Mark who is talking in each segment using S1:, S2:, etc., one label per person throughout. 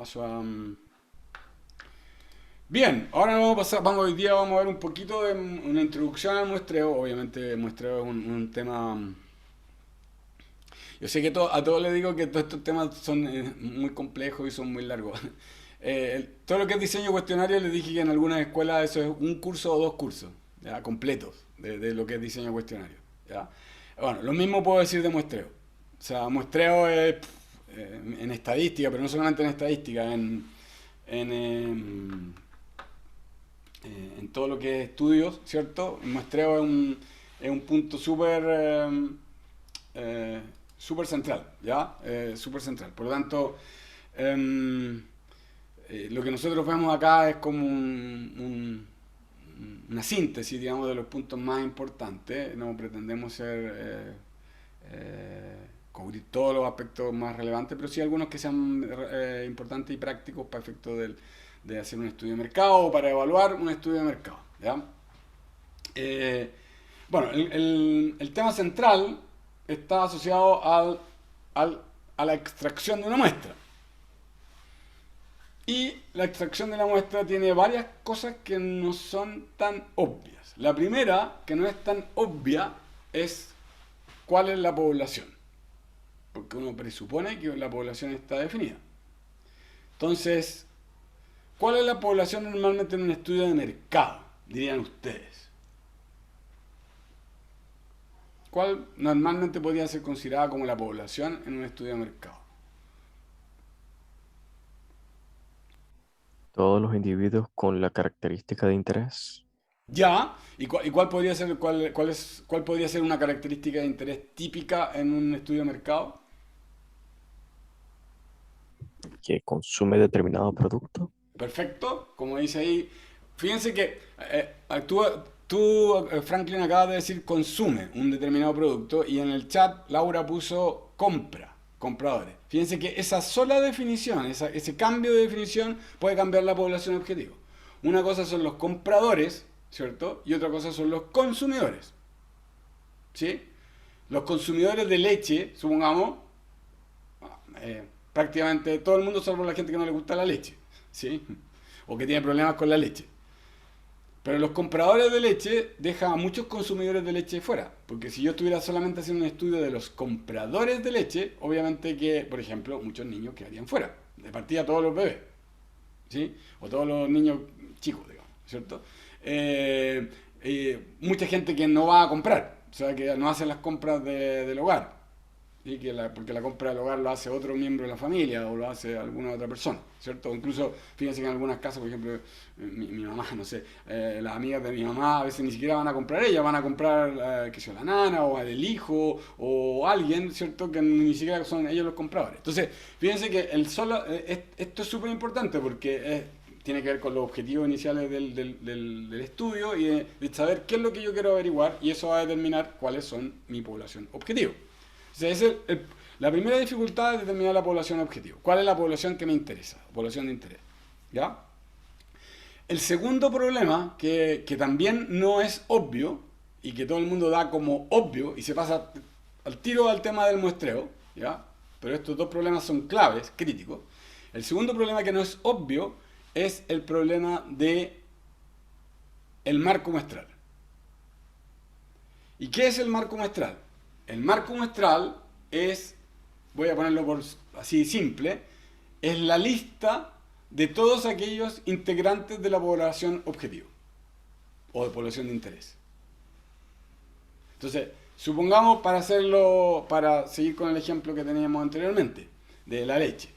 S1: paso a... Bien, ahora vamos a pasar, hoy día vamos a ver un poquito de una introducción al muestreo. Obviamente el muestreo es un tema... Yo sé que a todos les digo que todos estos temas son muy complejos y son muy largos. Todo lo que es diseño cuestionario les dije que en algunas escuelas eso es un curso o dos cursos, ¿ya? Completos de lo que es diseño cuestionario. ¿Ya? Bueno, lo mismo puedo decir de muestreo. O sea, muestreo es en estadística, pero no solamente en estadística, en, en todo lo que es estudios, ¿cierto? El muestreo es un punto eh, súper central, ¿ya? Súper central. Por lo tanto, em, lo que nosotros vemos acá es como una síntesis, digamos, de los puntos más importantes. No pretendemos cubrir todos los aspectos más relevantes, pero sí algunos que sean importantes y prácticos para efecto de hacer un estudio de mercado o para evaluar un estudio de mercado. ¿Ya? Eh, bueno, el tema central está asociado al- a la extracción de una muestra. Y la extracción de la muestra tiene varias cosas que no son tan obvias. La primera, que no es tan obvia, es cuál es la población. Porque uno presupone que la población está definida. Entonces, ¿cuál es la población normalmente en un estudio de mercado? Dirían ustedes. ¿Cuál normalmente podría ser considerada como la población en un estudio de mercado?
S2: Todos los individuos con la característica de interés
S1: Ya, ¿y cuál podría ser, cuál podría ser una característica de interés típica en un estudio de mercado?
S2: que consume determinado producto.
S1: Perfecto, como dice ahí. Fíjense que tú, Franklin, acabas de decir consume un determinado producto y en el chat Laura puso compra, compradores. Fíjense que esa sola definición, ese cambio de definición puede cambiar la población objetivo. Una cosa son los compradores, ¿cierto? Y otra cosa son los consumidores, ¿sí? Los consumidores de leche, supongamos, prácticamente todo el mundo salvo la gente que no le gusta la leche, ¿sí? O que tiene problemas con la leche. Pero los compradores de leche dejan a muchos consumidores de leche fuera. Porque si yo estuviera solamente haciendo un estudio de los compradores de leche, obviamente que, por ejemplo, muchos niños quedarían fuera. De partida todos los bebés, ¿sí? O todos los niños chicos, digamos, ¿cierto? Mucha gente que no va a comprar, o sea, que no hace las compras del hogar. ¿Sí? Porque la compra del hogar lo hace otro miembro de la familia o lo hace alguna otra persona, ¿cierto? O incluso, fíjense que en algunas casas, por ejemplo, mi mamá, no sé, las amigas de mi mamá a veces ni siquiera van a comprar ellas, van a comprar, qué sé yo, la nana o el hijo o alguien, ¿cierto? Que ni siquiera son ellos los compradores. Entonces, fíjense que esto es súper importante porque tiene que ver con los objetivos iniciales del estudio y de saber qué es lo que yo quiero averiguar y eso va a determinar cuáles son mi población objetivo. O sea, la primera dificultad es determinar la población objetivo. ¿Cuál es la población que me interesa? Población de interés. ¿Ya? El segundo problema, que también no es obvio y que todo el mundo da como obvio y se pasa al tiro al tema del muestreo, ¿ya? Pero estos dos problemas son claves, críticos. El segundo problema que no es obvio es el problema de el marco muestral. ¿Y qué es el marco muestral? El marco muestral es, voy a ponerlo por así simple, es la lista de todos aquellos integrantes de la población objetivo o de población de interés. Entonces, supongamos para seguir con el ejemplo que teníamos anteriormente, de la leche.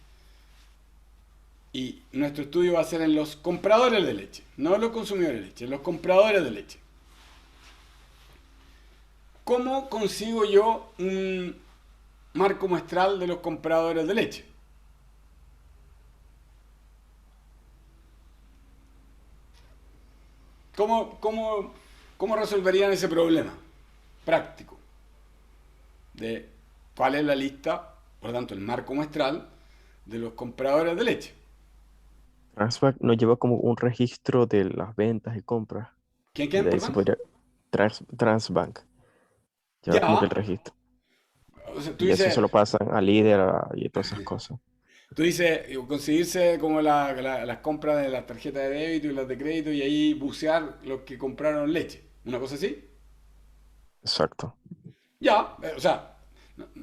S1: Y nuestro estudio va a ser en los compradores de leche, no en los consumidores de leche, en los compradores de leche. ¿Cómo consigo yo un marco muestral de los compradores de leche? ¿Cómo, cómo, cómo resolverían ese problema práctico de cuál es la lista, por lo tanto, el marco muestral de los compradores de leche?
S2: Transbank nos lleva como un registro de las ventas y compras. Y
S1: ¿Quién,
S2: de ahí se
S1: perdón?
S2: podría. Transbank lleva como que el
S1: Ya.
S2: registro.
S1: O sea, tú
S2: Y eso
S1: dices,
S2: se lo pasan a líder y todas esas cosas.
S1: Tú dices, conseguirse como las compras de las tarjetas de débito y las de crédito y ahí bucear los que compraron leche. ¿Una cosa así?
S2: Exacto.
S1: Ya, o sea,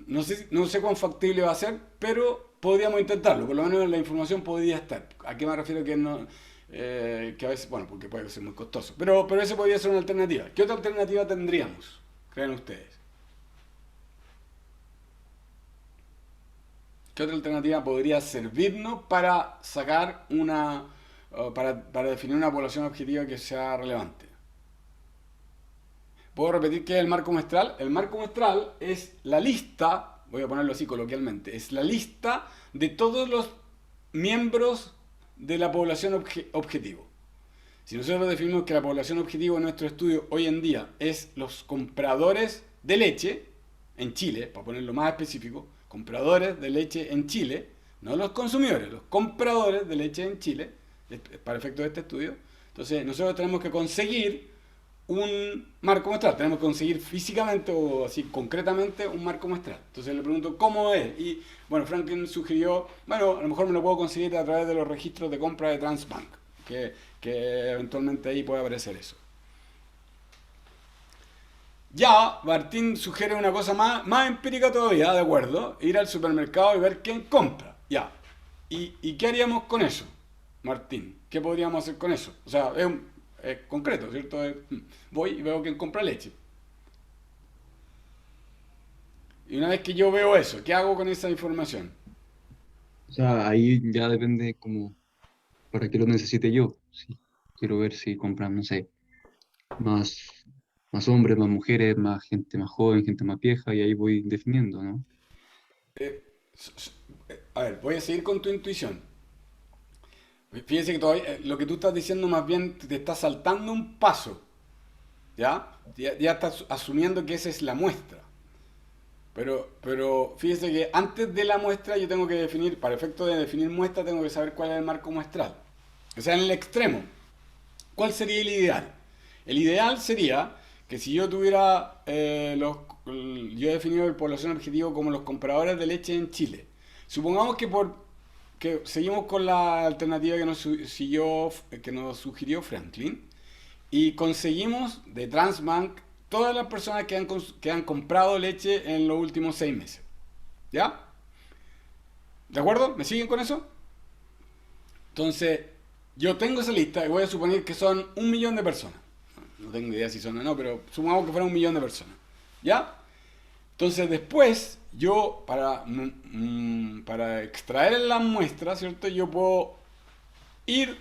S1: no sé cuán factible va a ser, pero podríamos intentarlo. Por lo menos la información podría estar. ¿A qué me refiero que no? Que a veces, bueno, porque puede ser muy costoso. Pero esa podría ser una alternativa. ¿Qué otra alternativa tendríamos? ¿Creen ustedes? ¿Qué otra alternativa podría servirnos para sacar para definir una población objetiva que sea relevante? ¿Puedo repetir qué es el marco muestral? El marco muestral es la lista, voy a ponerlo así coloquialmente, es la lista de todos los miembros de la población objetivo. Si nosotros definimos que la población objetivo en nuestro estudio hoy en día es los compradores de leche en Chile, para ponerlo más específico, compradores de leche en Chile, no los consumidores, los compradores de leche en Chile, para efectos de este estudio, entonces nosotros tenemos que conseguir un marco muestral, tenemos que conseguir físicamente o así concretamente un marco muestral. Entonces le pregunto cómo es y bueno, Franklin sugirió, bueno, a lo mejor me lo puedo conseguir a través de los registros de compra de Transbank, que eventualmente ahí puede aparecer eso. Ya, Martín sugiere una cosa más empírica todavía, de acuerdo, ir al supermercado y ver quién compra. Ya. ¿Y qué haríamos con eso, Martín? ¿Qué podríamos hacer con eso? O sea, es concreto, ¿cierto? Voy y veo quién compra leche. Y una vez que yo veo eso, ¿qué hago con esa información?
S3: O sea, ahí ya depende como para qué lo necesite yo. Si quiero ver si compran, no sé, más, más hombres, más mujeres, más gente más joven, gente más vieja, y ahí voy definiendo, ¿no?
S1: Eh, a ver, voy a seguir con tu intuición. Fíjense que todavía lo que tú estás diciendo más bien te está saltando un paso, ¿ya? Ya estás asumiendo que esa es la muestra. Pero fíjese que antes de la muestra yo tengo que definir, para efecto de definir muestra, tengo que saber cuál es el marco muestral. O sea, en el extremo, ¿cuál sería el ideal? El ideal sería que si yo tuviera yo he definido el población objetivo como los compradores de leche en Chile. Supongamos que seguimos con la alternativa que nos sugirió Franklin y conseguimos de Transbank todas las personas que han comprado leche en los últimos 6 meses. ¿Ya? ¿De acuerdo? ¿Me siguen con eso? Entonces, yo tengo esa lista y voy a suponer que son 1 millón de personas. No tengo idea si son o no, pero supongamos que fueran 1 millón de personas. ¿Ya? Entonces después, yo para extraer las muestras, ¿cierto? Yo puedo ir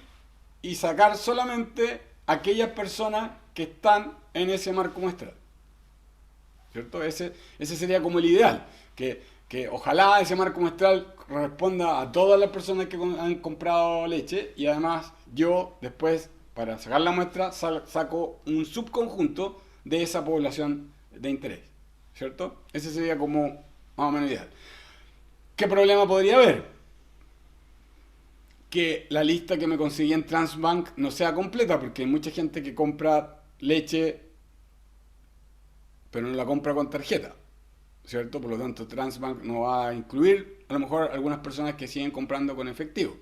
S1: y sacar solamente aquellas personas que están en ese marco muestral. ¿Cierto? Ese sería como el ideal, que ojalá ese marco muestral responda a todas las personas que han comprado leche y además yo después, para sacar la muestra, saco un subconjunto de esa población de interés. ¿Cierto? Ese sería como más o menos ideal. ¿Qué problema podría haber? Que la lista que me conseguí en Transbank no sea completa porque hay mucha gente que compra leche pero no la compra con tarjeta, ¿cierto? Por lo tanto, Transbank no va a incluir a lo mejor algunas personas que siguen comprando con efectivo,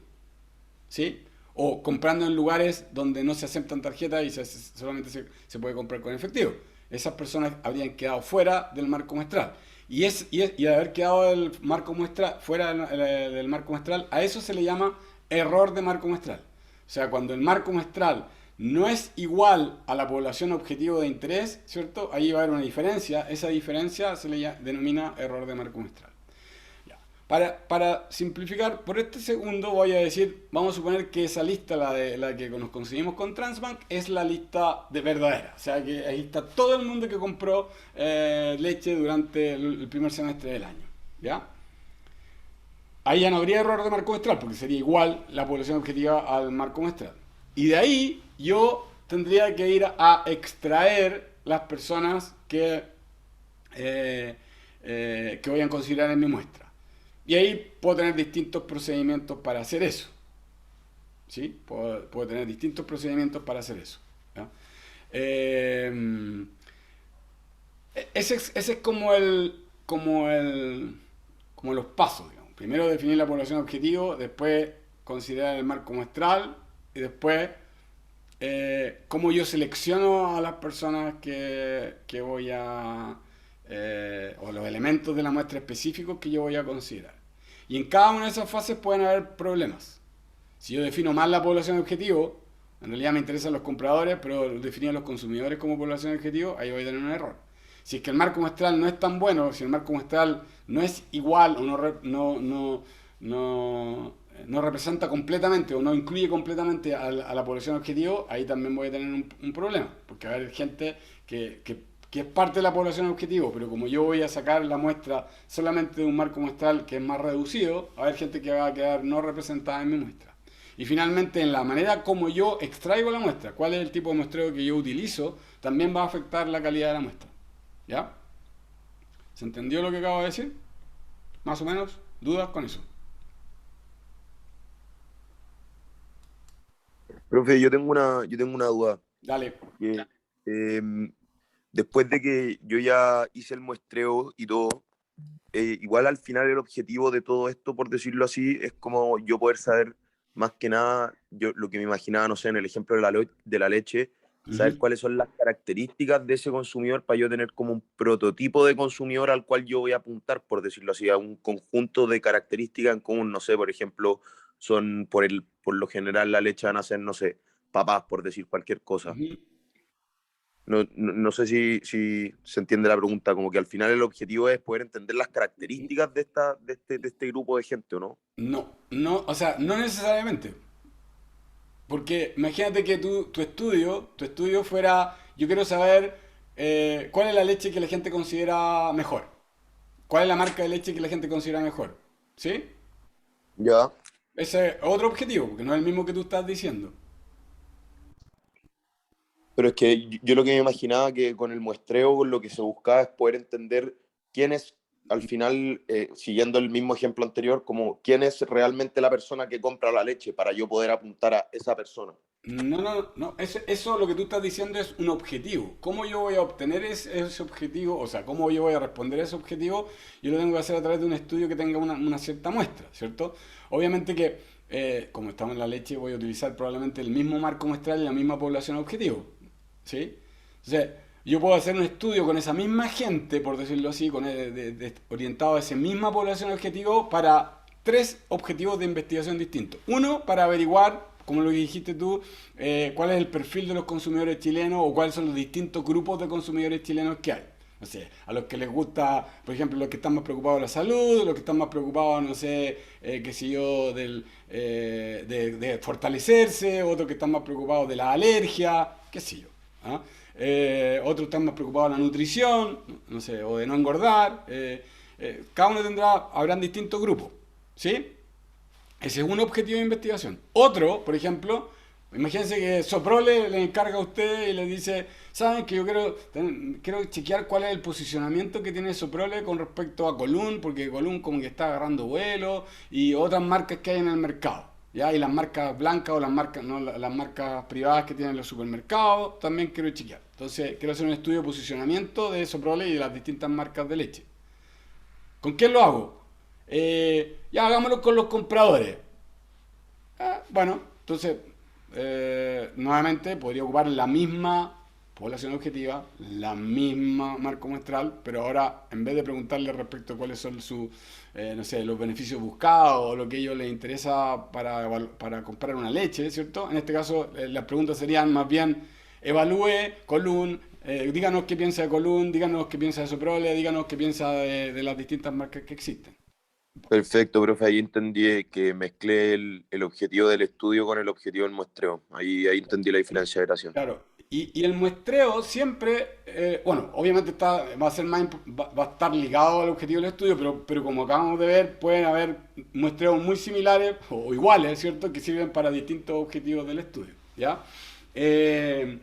S1: ¿sí? O comprando en lugares donde no se aceptan tarjetas y solamente se puede comprar con efectivo. Esas personas habrían quedado fuera del marco muestral. Y al haber quedado el marco muestral, fuera del marco muestral, a eso se le llama error de marco muestral. O sea, cuando el marco muestral no es igual a la población objetivo de interés, ¿cierto? Ahí va a haber una diferencia. Esa diferencia se le denomina error de marco muestral. Ya. Para simplificar, por este segundo voy a decir, vamos a suponer que esa lista, la que nos conseguimos con Transbank, es la lista de verdadera. O sea, que ahí está todo el mundo que compró leche durante el primer semestre del año. ¿Ya? Ahí ya no habría error de marco muestral, porque sería igual la población objetiva al marco muestral. Y de ahí yo tendría que ir a extraer las personas que voy a considerar en mi muestra. Y ahí puedo tener distintos procedimientos para hacer eso. ¿Sí? Puedo tener distintos procedimientos para hacer eso. ¿Ya? Eh, ese es como los pasos, digamos. Primero definir la población objetivo, después considerar el marco muestral y después cómo yo selecciono a las personas que voy a... o los elementos de la muestra específicos que yo voy a considerar. Y en cada una de esas fases pueden haber problemas. Si yo defino mal la población objetivo, en realidad me interesan los compradores, pero definir a los consumidores como población objetivo, ahí voy a tener un error. Si es que el marco muestral no es tan bueno, si el marco muestral no es igual o no representa completamente o no incluye completamente a la población objetivo, ahí también voy a tener un problema, porque va a haber gente que es parte de la población objetivo, pero como yo voy a sacar la muestra solamente de un marco muestral que es más reducido, va a haber gente que va a quedar no representada en mi muestra. Y finalmente, en la manera como yo extraigo la muestra, cuál es el tipo de muestreo que yo utilizo, también va a afectar la calidad de la muestra. ¿Ya? ¿Se entendió lo que acabo de decir? Más o menos. ¿Dudas con eso?
S4: Profe, yo tengo una duda.
S1: Dale.
S4: Que, después de que yo ya hice el muestreo y todo, igual al final el objetivo de todo esto, por decirlo así, es como yo poder saber más que nada, yo lo que me imaginaba, no sé, en el ejemplo de la leche, saber
S1: Ujú.
S4: cuáles son las características de ese consumidor para yo tener como un prototipo de consumidor al cual yo voy a apuntar, por decirlo así, a un conjunto de características en común, no sé, por ejemplo, son por lo general la leche van a ser, no sé, papás, por decir cualquier cosa.
S1: Ujú.
S4: No sé si se entiende la pregunta, como que al final el objetivo es poder entender las características de este grupo de gente, ¿o no?
S1: No, o sea, no necesariamente. Porque imagínate que tu estudio fuera, yo quiero saber cuál es la leche que la gente considera mejor. ¿Cuál es la marca de leche que la gente considera mejor? ¿Sí?
S4: Ya,
S1: Ese es otro objetivo, porque no es el mismo que tú estás diciendo.
S4: pero es que yo lo que me imaginaba que con el muestreo lo que se buscaba es poder entender quién es, al final, siguiendo el mismo ejemplo anterior, como quién es realmente la persona que compra la leche para yo poder apuntar a esa persona.
S1: No. Eso lo que tú estás diciendo es un objetivo. ¿Cómo yo voy a obtener ese objetivo? O sea, ¿cómo yo voy a responder a ese objetivo? Yo lo tengo que hacer a través de un estudio que tenga una cierta muestra, ¿cierto? Obviamente que, como estamos en la leche, voy a utilizar probablemente el mismo marco muestral y la misma población objetivo, ¿sí? Entonces, yo puedo hacer un estudio con esa misma gente, por decirlo así, orientado a esa misma población objetivo para tres objetivos de investigación distintos. Uno, para averiguar, como lo que dijiste tú, cuál es el perfil de los consumidores chilenos o cuáles son los distintos grupos de consumidores chilenos que hay. No sé, a los que les gusta, por ejemplo, los que están más preocupados de la salud, los que están más preocupados, no sé, qué sé yo, de fortalecerse, otros que están más preocupados de la alergia, qué sé yo. ¿Ah? Otros están más preocupados de la nutrición, no sé, o de no engordar. Cada uno habrán distintos grupos, ¿sí? Ese es un objetivo de investigación. Otro, por ejemplo, imagínense que Soprole le encarga a usted y le dice, ¿saben que yo quiero chequear cuál es el posicionamiento que tiene Soprole con respecto a Column? Porque Column como que está agarrando vuelo y otras marcas que hay en el mercado. ¿Ya? Y las marcas blancas o las marcas, no, las marcas privadas que tienen los supermercados, también quiero chequear. Entonces, quiero hacer un estudio de posicionamiento de Soprole y de las distintas marcas de leche. ¿Con quién lo hago? Ya hagámoslo con los compradores. Bueno, entonces, nuevamente podría ocupar la misma población objetiva, la misma marco muestral, pero ahora en vez de preguntarle respecto a cuáles son no sé, los beneficios buscados o lo que a ellos les interesa para comprar una leche, ¿cierto? En este caso, las preguntas serían más bien, evalúe Column, díganos qué piensa de Column, díganos qué piensa de Soprole, díganos qué piensa de las distintas marcas que existen.
S4: Perfecto, profe, ahí entendí que mezclé el objetivo del estudio con el objetivo del muestreo. Ahí entendí la diferencia, gracias.
S1: Claro, y el muestreo siempre, bueno, obviamente va a estar ligado al objetivo del estudio, pero como acabamos de ver, pueden haber muestreos muy similares o iguales, ¿cierto? Que sirven para distintos objetivos del estudio, ¿ya? Eh,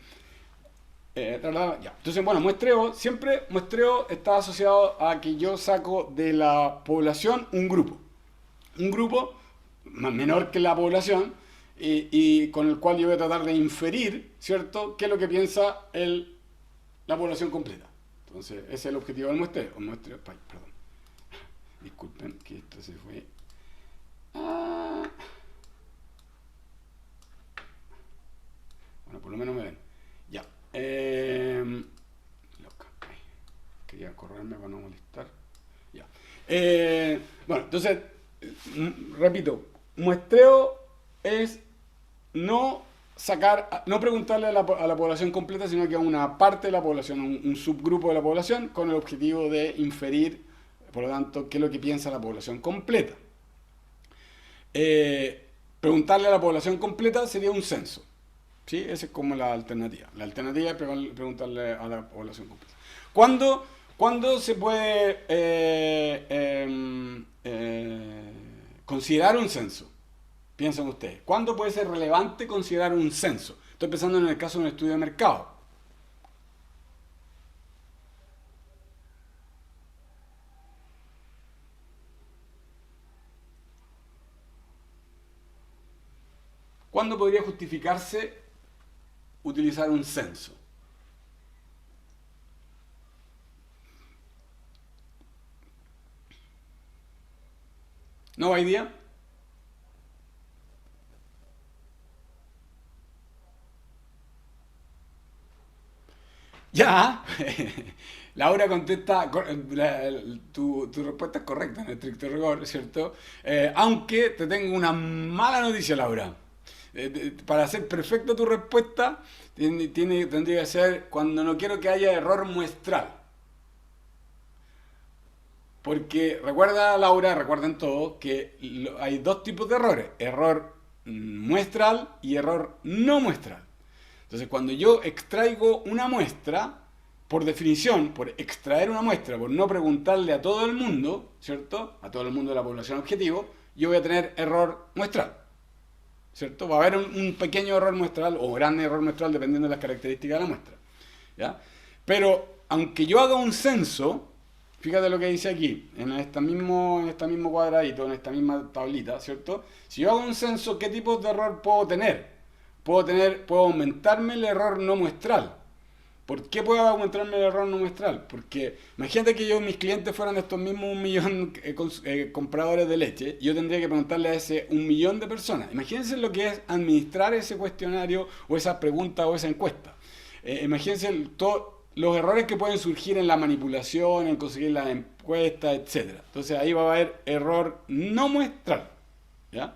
S1: ya. Entonces, bueno, muestreo está asociado a que yo saco de la población un grupo menor que la población y con el cual yo voy a tratar de inferir, ¿cierto?, qué es lo que piensa la población completa. Entonces, ese es el objetivo del muestreo. Perdón, disculpen que esto se fue Ah, bueno, por lo menos me ven. Ya. Loca. Ay, quería correrme para no molestar. Ya. Bueno, entonces, repito, muestreo es no sacar, no preguntarle a la población completa, sino que a una parte de la población, un subgrupo de la población, con el objetivo de inferir, por lo tanto, qué es lo que piensa la población completa. Preguntarle a la población completa sería un censo. ¿Sí? Esa es como la alternativa. La alternativa es preguntarle a la población completa. ¿Cuándo se puede considerar un censo? Piensan ustedes. ¿Cuándo puede ser relevante considerar un censo? Estoy pensando en el caso de un estudio de mercado. ¿Cuándo podría justificarse utilizar un censo? ¿No hay día? Ya, Laura contesta, tu respuesta es correcta en estricto rigor, ¿cierto? Aunque te tengo una mala noticia, Laura. Para hacer perfecta tu respuesta, tendría que ser cuando no quiero que haya error muestral. Porque recuerda, Laura, recuerden todos que hay dos tipos de errores: error muestral y error no muestral. Entonces, cuando yo extraigo una muestra, por definición, por extraer una muestra, por no preguntarle a todo el mundo, ¿cierto? A todo el mundo de la población objetivo, yo voy a tener error muestral, ¿cierto? Va a haber un pequeño error muestral o grande error muestral dependiendo de las características de la muestra, ¿ya? Pero, aunque yo haga un censo, fíjate lo que dice aquí, en este mismo cuadradito, en esta misma tablita, ¿cierto? Si yo hago un censo, ¿qué tipos de error puedo tener? Puedo aumentarme el error no muestral. ¿Por qué puedo aumentarme el error no muestral? Porque imagínate que mis clientes fueran estos mismos 1.000.000 compradores de leche, y yo tendría que preguntarle a ese 1.000.000 de personas. Imagínense lo que es administrar ese cuestionario o esa pregunta o esa encuesta. Imagínense todos los errores que pueden surgir en la manipulación, en conseguir las encuestas, etc. Entonces ahí va a haber error no muestral, ¿ya?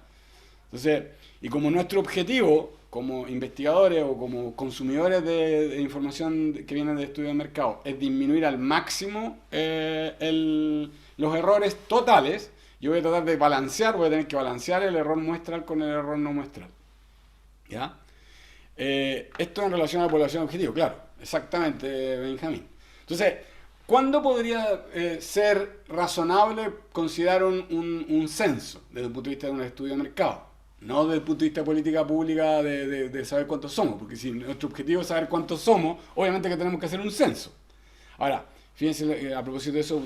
S1: Entonces, y como nuestro objetivo como investigadores o como consumidores de información que viene de estudio de mercado es disminuir al máximo los errores totales, yo voy a tratar de voy a tener que balancear el error muestral con el error no muestral, ¿ya? Esto en relación a la población objetivo, claro, exactamente, Benjamín. Entonces, ¿cuándo podría ser razonable considerar un censo desde el punto de vista de un estudio de mercado? No desde el punto de vista de política pública de saber cuántos somos, porque si nuestro objetivo es saber cuántos somos, obviamente que tenemos que hacer un censo. Ahora, fíjense, a propósito de eso,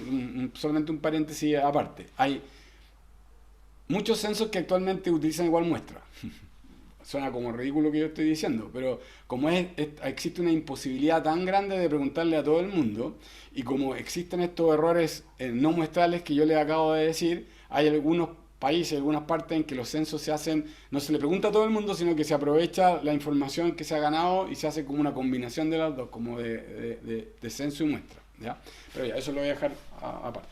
S1: solamente un paréntesis aparte. Hay muchos censos que actualmente utilizan igual muestra. Suena como ridículo que yo estoy diciendo, pero como existe una imposibilidad tan grande de preguntarle a todo el mundo, y como existen estos errores no muestrales que yo les acabo de decir, hay algunos países, algunas partes en que los censos se hacen, no se le pregunta a todo el mundo, sino que se aprovecha la información que se ha ganado y se hace como una combinación de las dos, como de censo y muestra, ¿ya? Pero ya, eso lo voy a dejar aparte.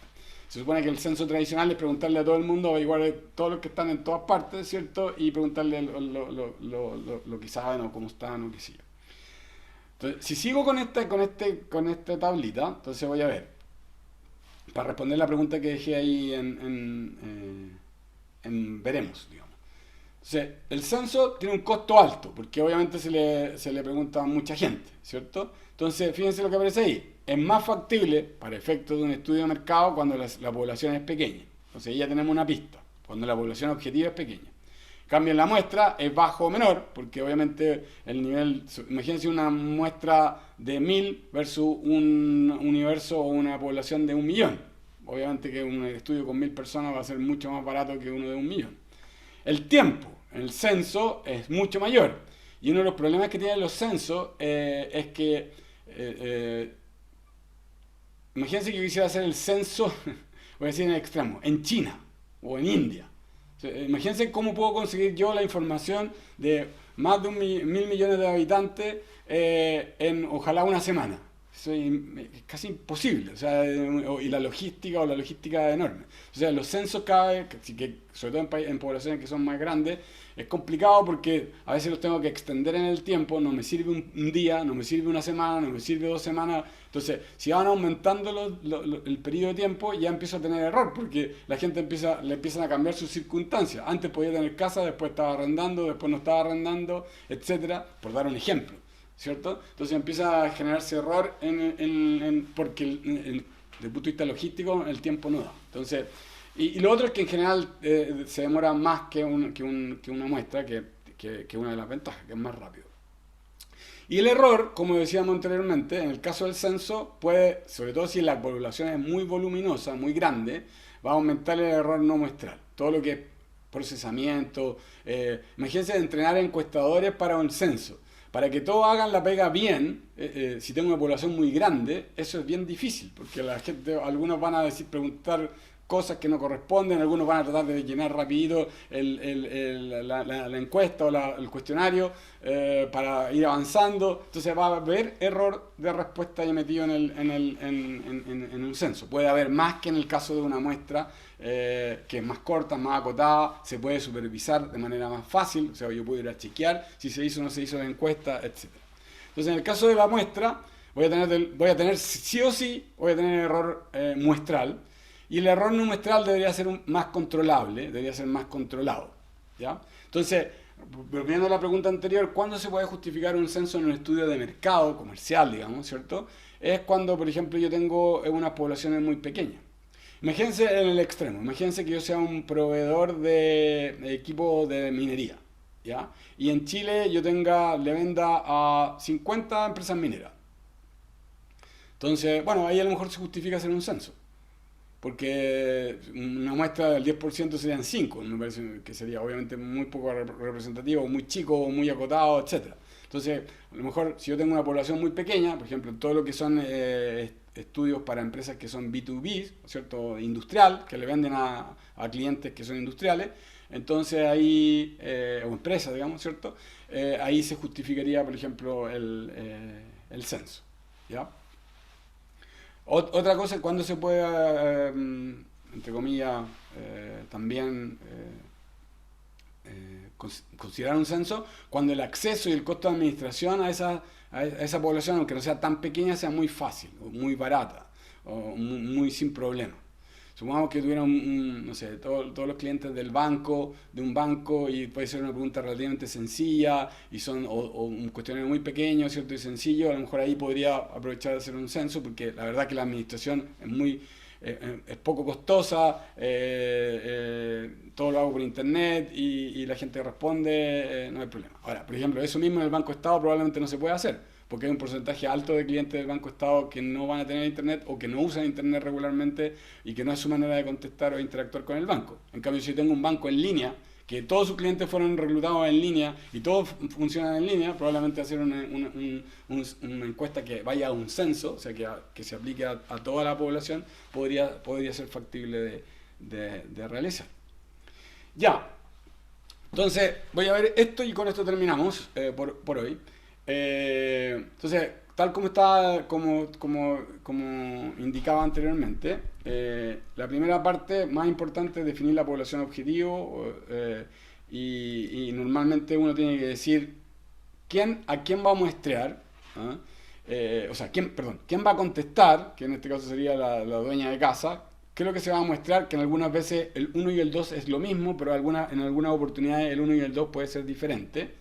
S1: Se supone que el censo tradicional es preguntarle a todo el mundo, averiguar todos los que están en todas partes, ¿cierto? Y preguntarle lo que saben o cómo están o qué sé yo. Entonces, si sigo con esta tablita, entonces voy a ver, para responder la pregunta que dejé ahí en veremos, digamos. Entonces, el censo tiene un costo alto, porque obviamente se le pregunta a mucha gente, ¿cierto? Entonces, fíjense lo que aparece ahí. Es más factible, para efectos de un estudio de mercado, cuando la población es pequeña. Entonces, ya tenemos una pista, cuando la población objetiva es pequeña. En cambio, en la muestra es bajo o menor, porque obviamente el nivel, imagínense una muestra de 1.000 versus un universo o una población de 1.000.000. Obviamente que un estudio con 1.000 personas va a ser mucho más barato que uno de 1.000.000. El tiempo en el censo es mucho mayor. Y uno de los problemas que tienen los censos es que, imagínense que yo quisiera hacer el censo, voy a decir en el extremo, en China o en India, sea, imagínense cómo puedo conseguir yo la información de más de 1.000 millones de habitantes en ojalá una semana. Eso es casi imposible, o sea, y la logística es enorme. O sea, los censos cada vez, sobre todo en poblaciones que son más grandes, es complicado porque a veces los tengo que extender en el tiempo, no me sirve un día, no me sirve una semana, no me sirve 2 semanas. Entonces, si van aumentando el periodo de tiempo, ya empiezo a tener error, porque la gente le empiezan a cambiar sus circunstancias. Antes podía tener casa, después estaba arrendando, después no estaba arrendando, etcétera, por dar un ejemplo, ¿cierto? Entonces empieza a generarse error porque desde el punto de vista logístico el tiempo no da. Entonces, y lo otro es que en general se demora más que una muestra, que una de las ventajas, que es más rápido. Y el error, como decíamos anteriormente, en el caso del censo, puede, sobre todo si la población es muy voluminosa, muy grande, va a aumentar el error no muestral. Todo lo que es procesamiento, imagínense entrenar encuestadores para un censo. Para que todos hagan la pega bien, si tengo una población muy grande, eso es bien difícil, porque la gente, algunos van a preguntar cosas que no corresponden, algunos van a tratar de llenar rapidito la encuesta o el cuestionario para ir avanzando. Entonces va a haber error de respuesta ahí metido en un censo. Puede haber más que en el caso de una muestra que es más corta, más acotada, se puede supervisar de manera más fácil, o sea, yo puedo ir a chequear si se hizo o no se hizo la encuesta, etc. Entonces, en el caso de la muestra, voy a tener sí o sí, voy a tener error muestral, y el error no muestral debería ser más controlable, debería ser más controlado, ¿ya? Entonces, volviendo a la pregunta anterior, ¿cuándo se puede justificar un censo en un estudio de mercado comercial, digamos, ¿cierto? Es cuando, por ejemplo, yo tengo unas poblaciones muy pequeñas. Imagínense en el extremo, imagínense que yo sea un proveedor de equipo de minería, ¿ya? Y en Chile yo le venda a 50 empresas mineras. Entonces, bueno, ahí a lo mejor se justifica hacer un censo, porque una muestra del 10% serían 5, me parece que sería obviamente muy poco representativo, muy chico, muy acotado, etc. Entonces, a lo mejor si yo tengo una población muy pequeña, por ejemplo, todo lo que son estudios para empresas que son B2B, ¿cierto? Industrial, que le venden a clientes que son industriales, entonces ahí, o empresas, digamos, ¿cierto? Ahí se justificaría, por ejemplo, el censo, ¿ya? Otra cosa, cuando se puede, entre comillas, también considerar un censo, cuando el acceso y el costo de administración a esa población, aunque no sea tan pequeña, sea muy fácil, o muy barata, o muy sin problema. Supongamos que tuvieran, no sé, todos los clientes de un banco, y puede ser una pregunta relativamente sencilla, o un cuestionario muy pequeño, ¿cierto? Y sencillo, a lo mejor ahí podría aprovechar de hacer un censo, porque la verdad que la administración es poco costosa, todo lo hago por internet y la gente responde, no hay problema. Ahora, por ejemplo, eso mismo en el Banco Estado probablemente no se puede hacer, porque hay un porcentaje alto de clientes del Banco Estado que no van a tener internet o que no usan internet regularmente y que no es su manera de contestar o interactuar con el banco. En cambio, si yo tengo un banco en línea, que todos sus clientes fueron reclutados en línea y todos funcionan en línea, probablemente hacer una encuesta que vaya a un censo, o sea, que se aplique a toda la población, podría ser factible de realizar. Ya, entonces voy a ver esto y con esto terminamos por hoy. Entonces, tal como estaba, como indicaba anteriormente, la primera parte más importante es definir la población objetivo, y normalmente uno tiene que decir a quién va a muestrear, ¿ah? O sea, quién va a contestar, que en este caso sería la dueña de casa. ¿Qué es lo que se va a mostrar? Que en algunas veces el 1 y el 2 es lo mismo, pero en algunas oportunidades el 1 y el 2 puede ser diferente.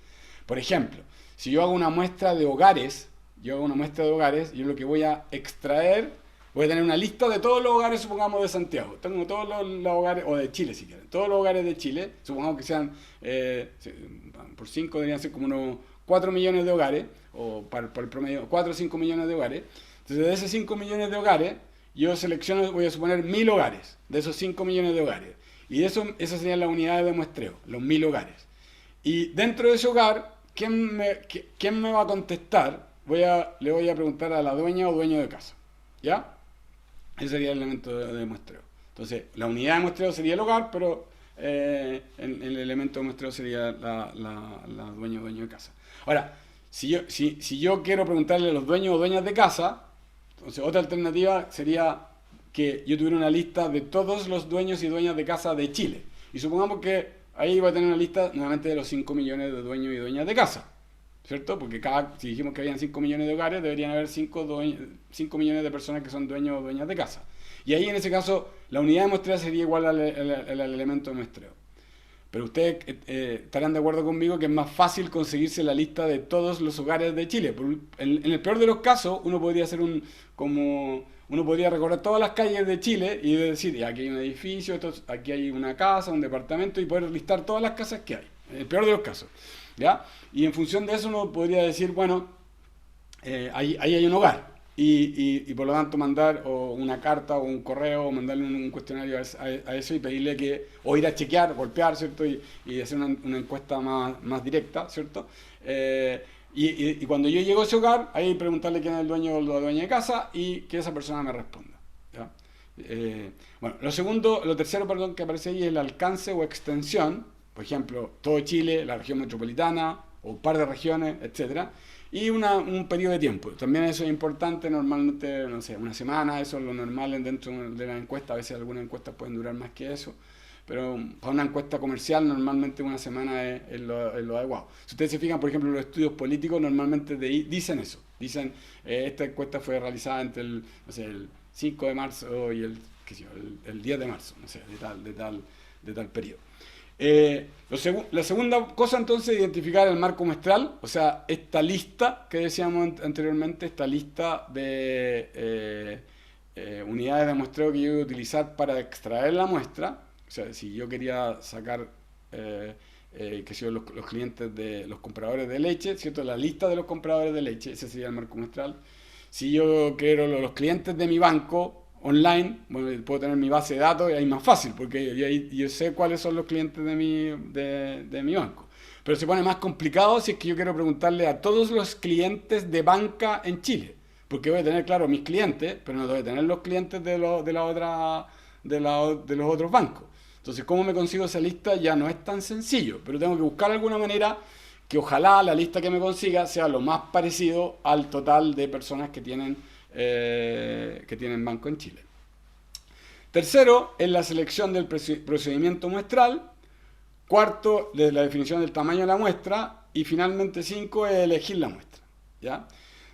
S1: Por ejemplo, si yo hago una muestra de hogares, yo lo que voy a extraer, voy a tener una lista de todos los hogares, supongamos, de Santiago. Tengo todos los hogares, o de Chile si quieren, todos los hogares de Chile, supongamos que sean, por 5 deberían ser como unos 4 millones de hogares, o para el promedio, 4 o 5 millones de hogares. Entonces, de esos 5 millones de hogares, yo selecciono, voy a suponer 1000 hogares, de esos 5 millones de hogares. Y esas serían las unidades de muestreo, los 1000 hogares. Y dentro de ese hogar, ¿quién me va a contestar? Le voy a preguntar a la dueña o dueño de casa, ¿ya? Ese sería el elemento de muestreo. Entonces, la unidad de muestreo sería el hogar, pero en el elemento de muestreo sería la dueño de casa. Ahora, si yo quiero preguntarle a los dueños o dueñas de casa, entonces otra alternativa sería que yo tuviera una lista de todos los dueños y dueñas de casa de Chile. Y supongamos que ahí voy a tener una lista nuevamente de los 5 millones de dueños y dueñas de casa, ¿cierto? Porque si dijimos que habían 5 millones de hogares, deberían haber 5 millones de personas que son dueños o dueñas de casa. Y ahí en ese caso la unidad de muestreo sería igual al elemento de muestreo. Pero ustedes estarán de acuerdo conmigo que es más fácil conseguirse la lista de todos los hogares de Chile. En el peor de los casos, uno podría hacer uno podría recorrer todas las calles de Chile y decir, ya, aquí hay un edificio, aquí hay una casa, un departamento, y poder listar todas las casas que hay. En el peor de los casos, ¿ya? Y en función de eso uno podría decir, bueno, ahí hay un hogar. Y por lo tanto mandar una carta o un correo o mandarle un cuestionario a eso y pedirle o ir a chequear, golpear, ¿cierto? Y hacer una encuesta más directa, ¿cierto? Y cuando yo llego a ese hogar, ahí preguntarle quién es el dueño o la dueña de casa y que esa persona me responda, ¿ya? Bueno, lo tercero, perdón, que aparece ahí es el alcance o extensión, por ejemplo, todo Chile, la región metropolitana o un par de regiones, etcétera. Y un periodo de tiempo. También eso es importante, normalmente, no sé, una semana, eso es lo normal dentro de la encuesta. A veces algunas encuestas pueden durar más que eso. Pero para una encuesta comercial, normalmente una semana es lo adecuado. Si ustedes se fijan, por ejemplo, los estudios políticos normalmente dicen eso. Dicen, esta encuesta fue realizada entre el 5 de marzo y el 10 de marzo, no sé, de tal periodo. La segunda cosa entonces es identificar el marco muestral, o sea, esta lista que decíamos anteriormente, esta lista de unidades de muestreo que yo voy a utilizar para extraer la muestra. O sea, si yo quería sacar los clientes de los compradores de leche, ¿cierto? La lista de los compradores de leche, ese sería el marco muestral. Si yo quiero los clientes de mi banco online, bueno, puedo tener mi base de datos y ahí es más fácil, porque yo sé cuáles son los clientes de mi banco. Pero se pone más complicado si es que yo quiero preguntarle a todos los clientes de banca en Chile, porque voy a tener, claro, mis clientes, pero no voy a tener los clientes de los otros bancos. Entonces, ¿cómo me consigo esa lista? Ya no es tan sencillo, pero tengo que buscar alguna manera que ojalá la lista que me consiga sea lo más parecido al total de personas que tienen banco en Chile. Tercero, es la selección del procedimiento muestral. Cuarto, la definición del tamaño de la muestra. Y finalmente 5 es elegir la muestra, ¿ya?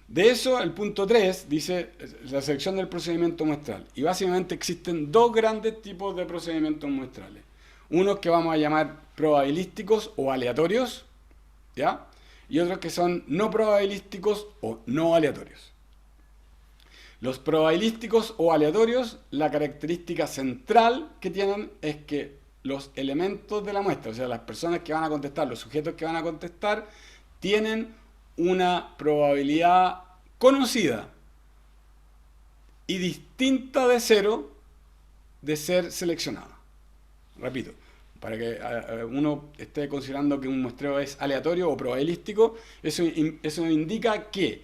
S1: De eso, el punto 3 dice la selección del procedimiento muestral. Y básicamente existen dos grandes tipos de procedimientos muestrales. Unos que vamos a llamar probabilísticos o aleatorios, ¿ya? Y otros que son no probabilísticos o no aleatorios. Los probabilísticos o aleatorios, la característica central que tienen es que los elementos de la muestra, o sea, las personas que van a contestar, los sujetos que van a contestar, tienen una probabilidad conocida y distinta de cero de ser seleccionada. Repito, para que uno esté considerando que un muestreo es aleatorio o probabilístico, eso indica que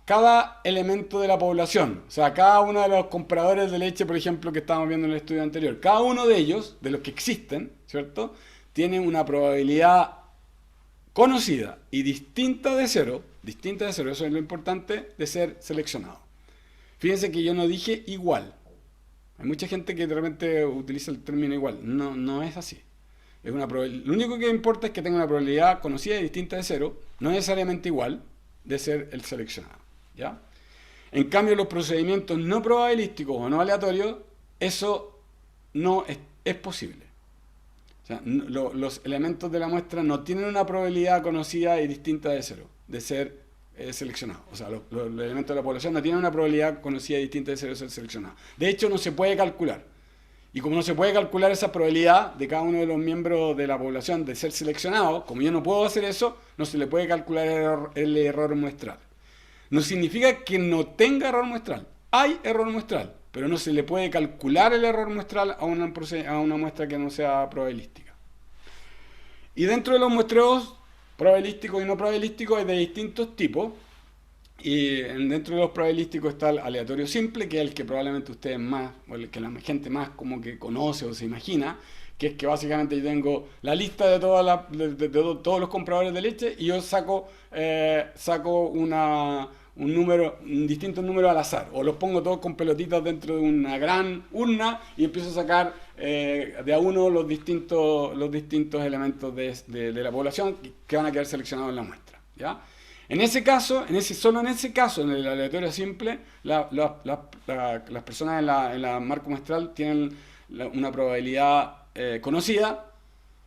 S1: cada elemento de la población, o sea, cada uno de los compradores de leche, por ejemplo, que estábamos viendo en el estudio anterior, cada uno de ellos, de los que existen, ¿cierto?, tiene una probabilidad conocida y distinta de cero, eso es lo importante, de ser seleccionado. Fíjense que yo no dije igual. Hay mucha gente que de repente utiliza el término igual. No es así. Lo único que importa es que tenga una probabilidad conocida y distinta de cero, no necesariamente igual, de ser el seleccionado, ¿ya? En cambio, los procedimientos no probabilísticos o no aleatorios, eso no es posible. O sea, los elementos de la muestra no tienen una probabilidad conocida y distinta de cero, de ser seleccionados. O sea, los elementos de la población no tienen una probabilidad conocida y distinta de cero de ser seleccionados. De hecho, no se puede calcular. Y como no se puede calcular esa probabilidad de cada uno de los miembros de la población de ser seleccionado, como yo no puedo hacer eso, no se le puede calcular el error muestral. No significa que no tenga error muestral. Hay error muestral, pero no se le puede calcular el error muestral a una muestra que no sea probabilística. Y dentro de los muestreos probabilísticos y no probabilísticos hay de distintos tipos. Y dentro de los probabilísticos está el aleatorio simple, que es el que probablemente ustedes más, o el que la gente más como que conoce o se imagina, que es que básicamente yo tengo la lista de, todos los compradores de leche y yo saco un número, un distinto número al azar, o los pongo todos con pelotitas dentro de una gran urna y empiezo a sacar de a uno los distintos elementos de la población que van a quedar seleccionados en la muestra, ¿ya? En ese caso, solo en ese caso, en el aleatorio simple, las personas en la marca muestral tienen una probabilidad conocida,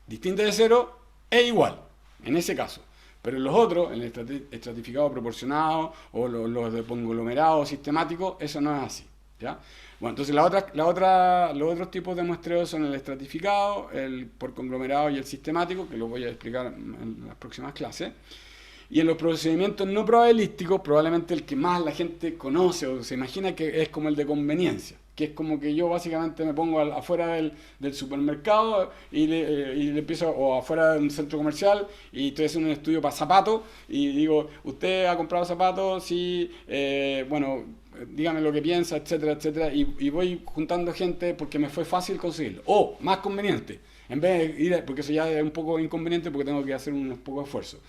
S1: distinta de cero, e igual, en ese caso. Pero en los otros, en el estratificado proporcionado o los de conglomerado sistemático, eso no es así, ¿ya? Bueno, entonces los otros tipos de muestreo son el estratificado, el por conglomerado y el sistemático, que lo voy a explicar en las próximas clases. Y en los procedimientos no probabilísticos, probablemente el que más la gente conoce o se imagina que es como el de conveniencia, que es como que yo básicamente me pongo afuera del supermercado y le empiezo, o afuera de un centro comercial, y estoy haciendo un estudio para zapatos, y digo, ¿usted ha comprado zapatos? Sí, bueno, dígame lo que piensa, etcétera, etcétera, y voy juntando gente porque me fue fácil conseguirlo. O, más conveniente, en vez de ir, porque eso ya es un poco inconveniente porque tengo que hacer unos pocos esfuerzos.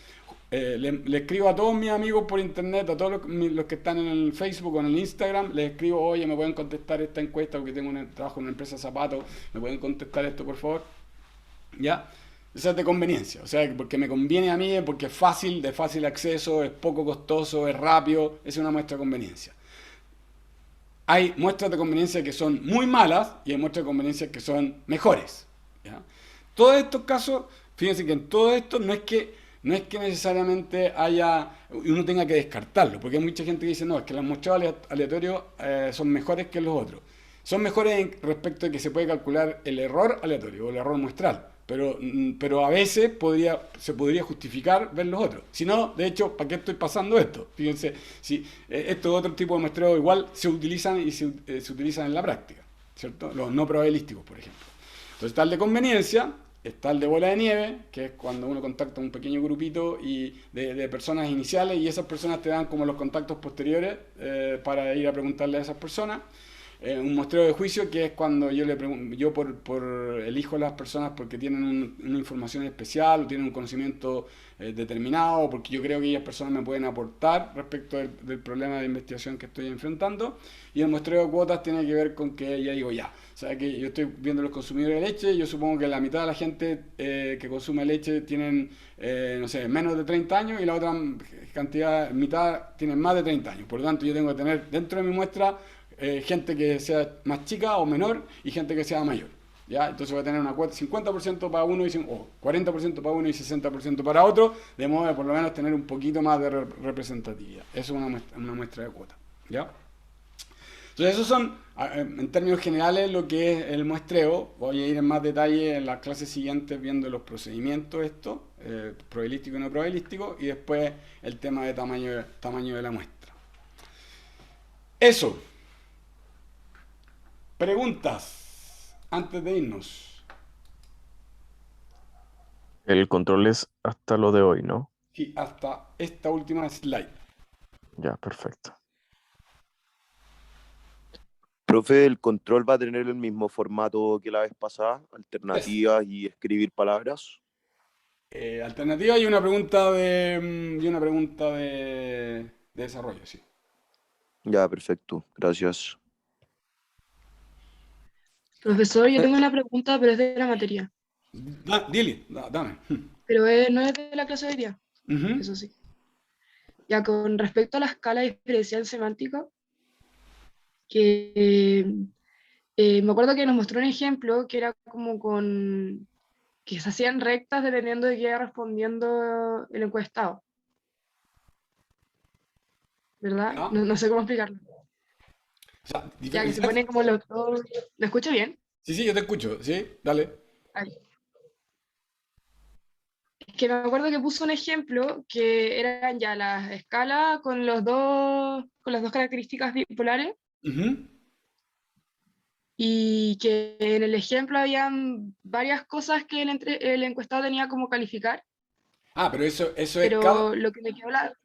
S1: Le escribo a todos mis amigos por internet, a todos los que están en el Facebook o en el Instagram, les escribo, oye, me pueden contestar esta encuesta porque tengo trabajo en una empresa de zapatos, me pueden contestar esto por favor, ¿ya? Eso es de conveniencia, o sea, porque me conviene a mí, porque es fácil, de fácil acceso, es poco costoso, es rápido, es una muestra de conveniencia. Hay muestras de conveniencia que son muy malas y hay muestras de conveniencia que son mejores, ¿ya? Todos estos casos, fíjense que en todo esto no es que necesariamente uno tenga que descartarlo, porque hay mucha gente que dice, no, es que los muestreos aleatorios son mejores que los otros. Son mejores respecto de que se puede calcular el error aleatorio o el error muestral, pero a veces se podría justificar ver los otros. Si no, de hecho, ¿para qué estoy pasando esto? Fíjense, si estos otros tipos de muestreos igual se utilizan y se utilizan en la práctica, ¿cierto? Los no probabilísticos, por ejemplo. Entonces, tal de conveniencia. Está el de bola de nieve, que es cuando uno contacta un pequeño grupito de personas iniciales y esas personas te dan como los contactos posteriores para ir a preguntarle a esas personas. Un muestreo de juicio, que es cuando yo elijo a las personas porque tienen una información especial o tienen un conocimiento determinado, porque yo creo que ellas personas me pueden aportar respecto del problema de investigación que estoy enfrentando. Y el muestreo de cuotas tiene que ver con que ya digo, ya, o sea, que yo estoy viendo los consumidores de leche, yo supongo que la mitad de la gente que consume leche tienen, no sé, menos de 30 años y la otra mitad tienen más de 30 años. Por lo tanto, yo tengo que tener dentro de mi muestra gente que sea más chica o menor y gente que sea mayor, ¿ya? Entonces voy a tener una cuota 50% para uno o 40% para uno y 60% para otro, de modo de por lo menos tener un poquito más de representatividad. Eso es una muestra de cuota, ¿ya? Entonces esos son, en términos generales, lo que es el muestreo. Voy a ir en más detalle en las clases siguientes viendo los procedimientos probabilístico y no probabilístico, y después el tema de tamaño de la muestra. Eso. Preguntas antes de irnos.
S2: El control es hasta lo de hoy, ¿no?
S1: Sí, hasta esta última slide.
S2: Ya, perfecto.
S4: Profe, ¿el control va a tener el mismo formato que la vez pasada? ¿Alternativas y escribir palabras?
S1: Alternativa y una pregunta de desarrollo, sí.
S4: Ya, perfecto. Gracias.
S5: Profesor, yo tengo una pregunta, pero es de la materia.
S1: Dile, dame.
S5: Pero no es de la clase de hoy día,
S1: Ujú.
S5: eso sí. Ya con respecto a la escala diferencial semántica, que me acuerdo que nos mostró un ejemplo que era como que se hacían rectas dependiendo de qué iba respondiendo el encuestado. ¿Verdad?
S1: Ya.
S5: No sé cómo explicarlo.
S1: O sea,
S5: Ya que se ponen como los dos. ¿Me escucho bien?
S1: Sí, yo te escucho, sí, dale.
S5: Ay. Es que me acuerdo que puso un ejemplo que eran ya las escalas con las dos características bipolares,
S1: Ujú.
S5: y que en el ejemplo habían varias cosas que el encuestado tenía como calificar,
S1: Pero eso es
S5: pero
S1: cada.
S5: lo que me quedó la...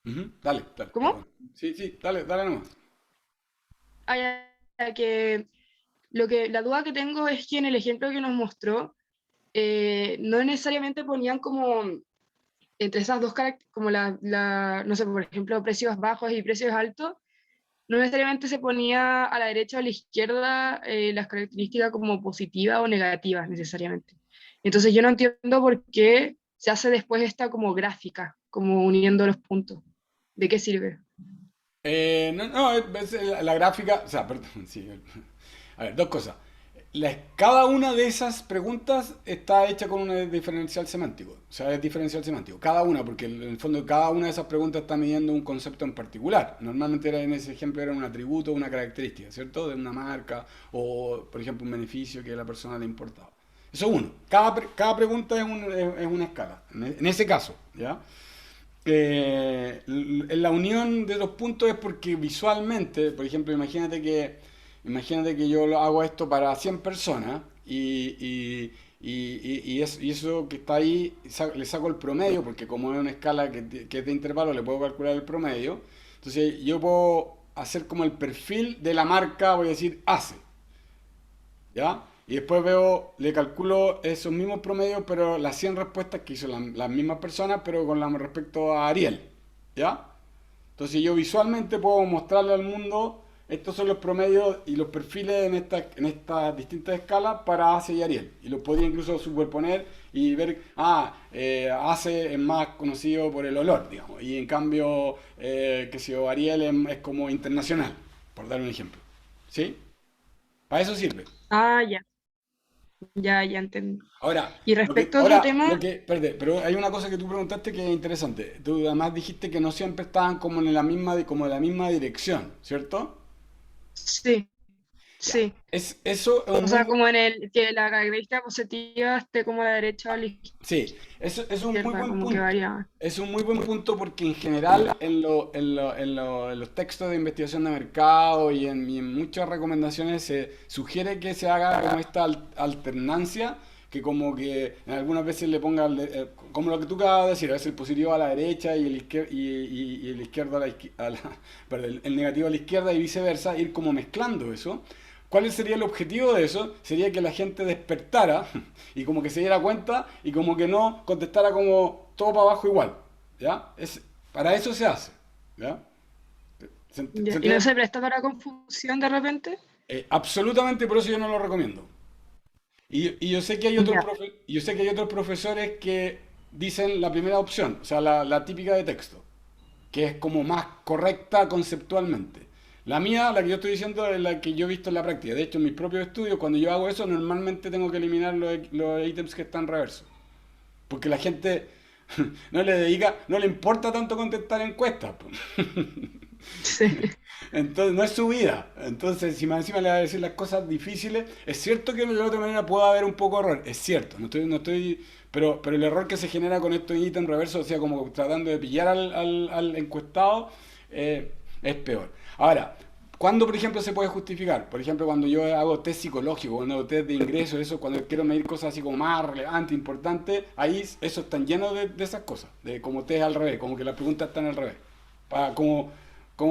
S1: Ujú. Dale,
S5: ¿Cómo?
S1: perdón. Sí, dale nomás.
S5: Que la duda que tengo es que en el ejemplo que nos mostró, no necesariamente ponían como entre esas dos características, como no sé, por ejemplo, precios bajos y precios altos, no necesariamente se ponía a la derecha o a la izquierda las características como positivas o negativas necesariamente. Entonces yo no entiendo por qué se hace después esta como gráfica, como uniendo los puntos. ¿De qué sirve?
S1: No, la gráfica, o sea, perdón, sí. A ver, dos cosas. Cada una de esas preguntas está hecha con un diferencial semántico. O sea, es diferencial semántico. Cada una, porque en el fondo cada una de esas preguntas está midiendo un concepto en particular. Normalmente en ese ejemplo era un atributo o una característica, ¿cierto? De una marca o, por ejemplo, un beneficio que a la persona le importaba. Eso es uno. Cada pregunta es una escala. En ese caso, ¿ya? La unión de los puntos es porque visualmente, por ejemplo, imagínate que yo hago esto para 100 personas y eso que está ahí le saco el promedio, porque como es una escala que es de intervalo, le puedo calcular el promedio. Entonces yo puedo hacer como el perfil de la marca, voy a decir ACE, ¿ya? Y después le calculo esos mismos promedios, pero las 100 respuestas que hizo las mismas personas, pero respecto a Ariel, ¿ya? Entonces yo visualmente puedo mostrarle al mundo, estos son los promedios y los perfiles en estas distintas escalas para Ace y Ariel. Y los podría incluso superponer y ver, Ace es más conocido por el olor, digamos, y en cambio, que si Ariel es como internacional, por dar un ejemplo, ¿sí? Para eso sirve.
S5: Ah, ya, ya entendí.
S1: Ahora,
S5: Y respecto a otro tema,
S1: pero hay una cosa que tú preguntaste que es interesante. Tú además dijiste que no siempre estaban como como en la misma dirección, ¿cierto?
S5: sí,
S1: Ya.
S5: sí.
S1: Eso es
S5: O sea, como en el que la característica positiva esté como a la derecha o a la
S1: sí, eso es un muy
S5: izquierda,
S1: buen
S5: como que
S1: punto.
S5: varía.
S1: Es un muy buen punto porque en general en los textos de investigación de mercado y en muchas recomendaciones se sugiere que se haga como esta alternancia, que como que en algunas veces le ponga, como lo que tú acabas de decir, a veces el positivo a la derecha y el izquierdo perdón, el negativo a la izquierda y viceversa, ir como mezclando eso. ¿Cuál sería el objetivo de eso? Sería que la gente despertara y como que se diera cuenta y como que no contestara como todo para abajo igual, ¿ya? Para eso se hace, ¿ya? ¿Se
S5: Ya. ¿Y no
S1: entiende?
S5: se presta para confusión de repente?
S1: Absolutamente, por eso yo no lo recomiendo. Y yo sé que hay
S5: Ya.
S1: yo sé que hay otros profesores que dicen la primera opción, o sea, la típica de texto, que es como más correcta conceptualmente. La mía, la que yo estoy diciendo, es la que yo he visto en la práctica. De hecho, en mis propios estudios, cuando yo hago eso, normalmente tengo que eliminar los ítems que están en reverso. Porque la gente no le importa tanto contestar encuestas, po.
S5: Sí.
S1: Entonces, no es su vida. Entonces, si más encima le va a decir las cosas difíciles, es cierto que de la otra manera puede haber un poco de error. Es cierto, pero el error que se genera con estos ítems reversos, o sea, como tratando de pillar al encuestado, es peor. Ahora, ¿cuándo, por ejemplo, se puede justificar? Por ejemplo, cuando yo hago test psicológico, cuando hago test de ingreso, eso, cuando quiero medir cosas así como más relevantes, importantes, ahí eso están llenos de esas cosas, de como test al revés, como que las preguntas están al revés. Para, como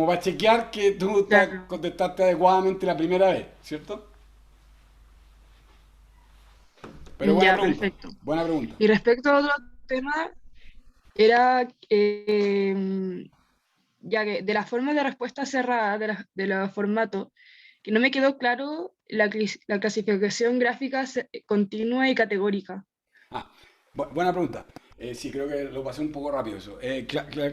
S1: para chequear que tú
S5: Claro.
S1: contestaste adecuadamente la primera vez, ¿cierto? Pero buena
S5: Ya,
S1: pregunta,
S5: perfecto.
S1: buena pregunta.
S5: Y respecto a otro tema, era ya que de la forma de respuesta cerrada de los formatos, que no me quedó claro la clasificación gráfica continua y categórica.
S1: Ah, buena pregunta. Sí, creo que lo pasé un poco rápido eso.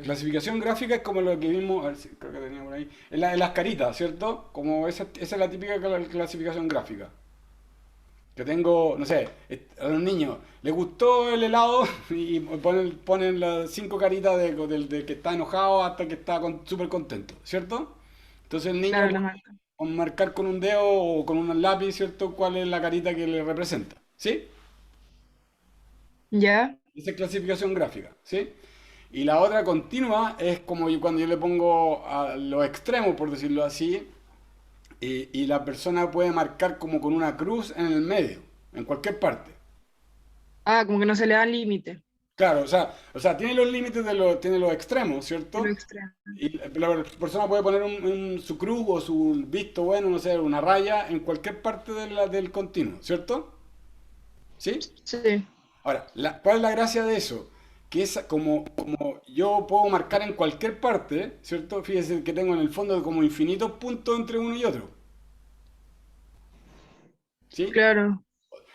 S1: Clasificación gráfica es como lo que vimos, a ver si creo que tenía por ahí, es la de las caritas, ¿cierto? Como esa es la típica clasificación gráfica. Que tengo, no sé, a los niños les gustó el helado y ponen las 5 caritas del que está enojado hasta que está súper contento, ¿cierto? Entonces el niño
S5: Claro, la
S1: puede
S5: marca.
S1: marcar con un dedo o con un lápiz, ¿cierto? ¿Cuál es la carita que le representa? ¿Sí?
S5: ¿Ya?
S1: Esa es clasificación gráfica, ¿sí? Y la otra continua es como cuando yo le pongo a los extremos, por decirlo así, y la persona puede marcar como con una cruz en el medio, en cualquier parte.
S5: Ah, como que no se le da límite.
S1: Claro, o sea, tiene los límites tiene los extremos, ¿cierto?
S5: lo extremo.
S1: Y la persona puede poner su cruz o su visto bueno, no sé, una raya en cualquier parte del continuo, ¿cierto? ¿Sí?
S5: Sí,
S1: Ahora, ¿cuál es la gracia de eso? Que es como yo puedo marcar en cualquier parte, ¿cierto? Fíjese que tengo en el fondo como infinitos puntos entre uno y otro, ¿sí?
S5: claro.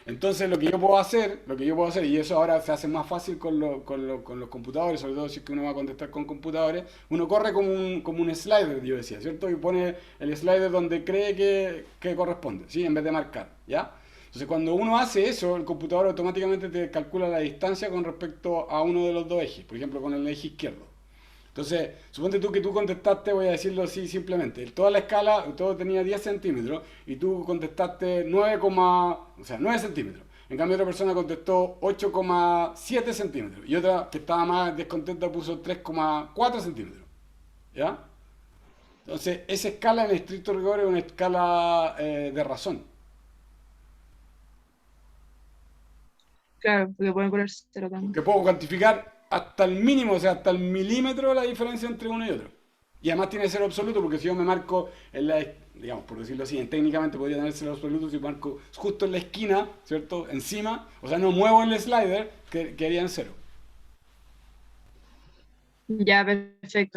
S1: Entonces lo que yo puedo hacer, y eso ahora se hace más fácil con los computadores, sobre todo si es que uno va a contestar con computadores, uno corre como un slider, yo decía, ¿cierto? Y pone el slider donde cree que corresponde, ¿sí? En vez de marcar, ¿ya? Entonces cuando uno hace eso, el computador automáticamente te calcula la distancia con respecto a uno de los dos ejes, por ejemplo con el eje izquierdo. Entonces, suponte tú que tú contestaste, voy a decirlo así simplemente, toda la escala, todo tenía 10 centímetros y tú contestaste 9 centímetros. En cambio, otra persona contestó 8,7 centímetros y otra que estaba más descontenta puso 3,4 centímetros. ¿Ya? Entonces, esa escala en estricto rigor es una escala de razón.
S5: Claro, porque pueden poner cero también.
S1: Que puedo cuantificar hasta el mínimo, o sea, hasta el milímetro la diferencia entre uno y otro. Y además tiene cero absoluto, porque si yo me marco digamos, por decirlo así, técnicamente podría tener cero absoluto si marco justo en la esquina, ¿cierto? Encima, o sea, no muevo el slider, quedaría en cero.
S5: Ya, perfecto.